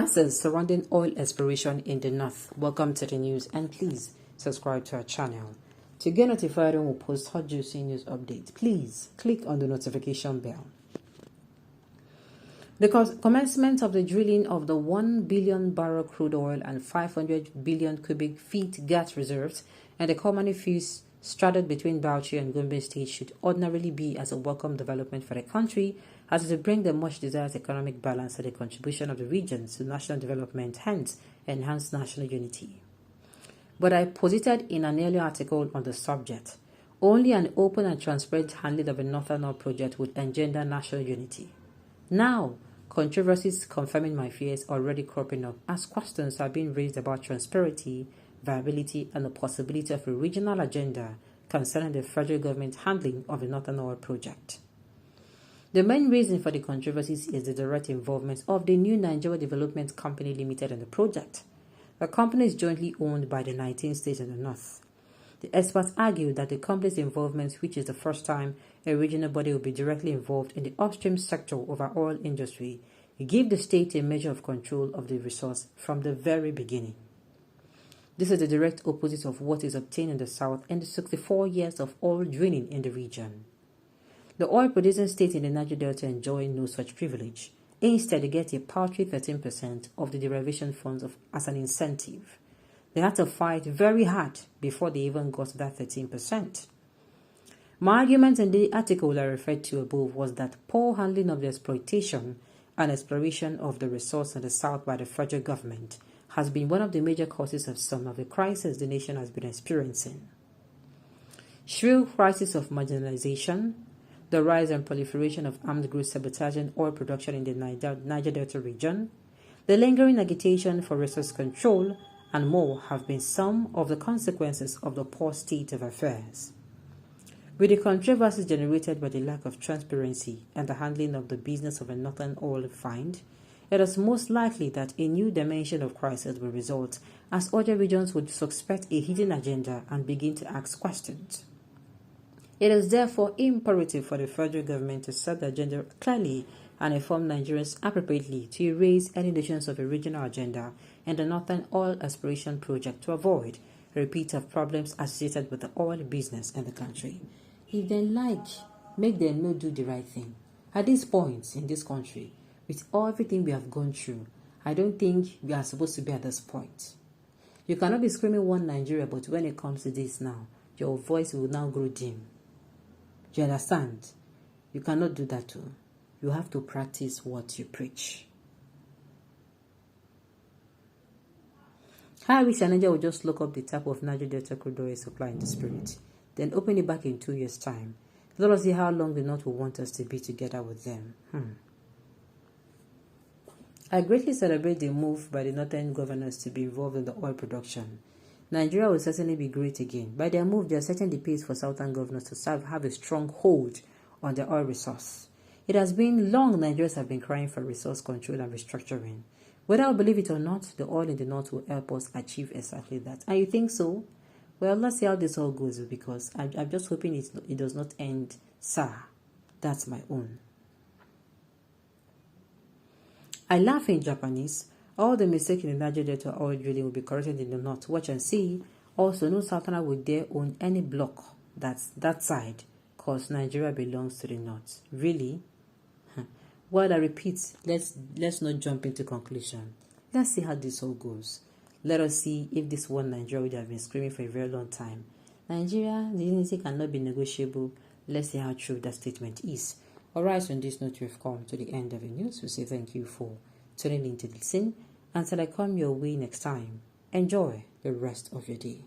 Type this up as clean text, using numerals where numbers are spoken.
Answers surrounding oil exploration in the north. Welcome to the news and please subscribe to our channel. To get notified when we post hot juicy news updates, please click on the notification bell. The commencement of the drilling of the 1 billion barrel crude oil and 500 billion cubic feet gas reserves and the common fields straddled between Bauchi and Gombe states should ordinarily be as a welcome development for the country, as it will bring the much desired economic balance and the contribution of the regions to national development, hence enhance national unity. But I posited in an earlier article on the subject, only an open and transparent handling of a Northern Oil project would engender national unity. Now, controversies confirming my fears already cropping up as questions are being raised about transparency, viability, and the possibility of a regional agenda concerning the federal government handling of the Northern Oil project. The main reason for the controversies is the direct involvement of the new Nigeria Development Company Limited in the project. The company is jointly owned by the 19 states in the north. The experts argue that the company's involvement, which is the first time a regional body will be directly involved in the upstream sector of our oil industry, give the state a measure of control of the resource from the very beginning. This is the direct opposite of what is obtained in the south in the 64 years of oil drilling in the region. The oil-producing states in the Niger Delta enjoy no such privilege. Instead, they get a paltry 13% of the derivation funds as an incentive. They had to fight very hard before they even got that 13%. My argument in the article I referred to above was that poor handling of the exploitation and exploration of the resource in the south by the federal government has been one of the major causes of some of the crises the nation has been experiencing. Shrill crisis of marginalization, the rise and proliferation of armed groups sabotaging oil production in the Niger Delta region, the lingering agitation for resource control, and more have been some of the consequences of the poor state of affairs. With the controversies generated by the lack of transparency and the handling of the business of a northern oil find, it is most likely that a new dimension of crisis will result as other regions would suspect a hidden agenda and begin to ask questions. It is therefore imperative for the federal government to set the agenda clearly and inform Nigerians appropriately to erase any notions of a regional agenda in the Northern Oil Exploration Project to avoid a repeat of problems associated with the oil business in the country. If they like, make them not do the right thing. At this point in this country, with everything we have gone through, I don't think we are supposed to be at this point. You cannot be screaming one Nigeria, but when it comes to this now, your voice will now grow dim. Do you understand? You cannot do that too. You have to practice what you preach. I wish Nigeria would just look up the type of Niger Delta crude oil supply in the spirit, then open it back in 2 years' time. Let us see how long the North will want us to be together with them. I greatly celebrate the move by the northern governors to be involved in the oil production. Nigeria will certainly be great again. By their move, they are setting the pace for southern governors to have a strong hold on the oil resource. It has been long Nigerians have been crying for resource control and restructuring. Whether I believe it or not, the oil in the north will help us achieve exactly that. And you think so? Well, let's see how this all goes, because I'm just hoping it does not end sour. That's my own. I laugh in Japanese. All the mistakes in the Niger Delta oil drilling will be corrected in the north. Watch and see. Also, no southerner will dare own any block that's that side, because Nigeria belongs to the north. Really? Well, I repeat, let's not jump into conclusion. Let's see how this all goes. Let us see if this one Nigeria would have been screaming for a very long time. Nigeria, the unity cannot be negotiable. Let's see how true that statement is. Alright, on this note, we've come to the end of the news. We say thank you for tuning in to listen. Until I come your way next time, enjoy the rest of your day.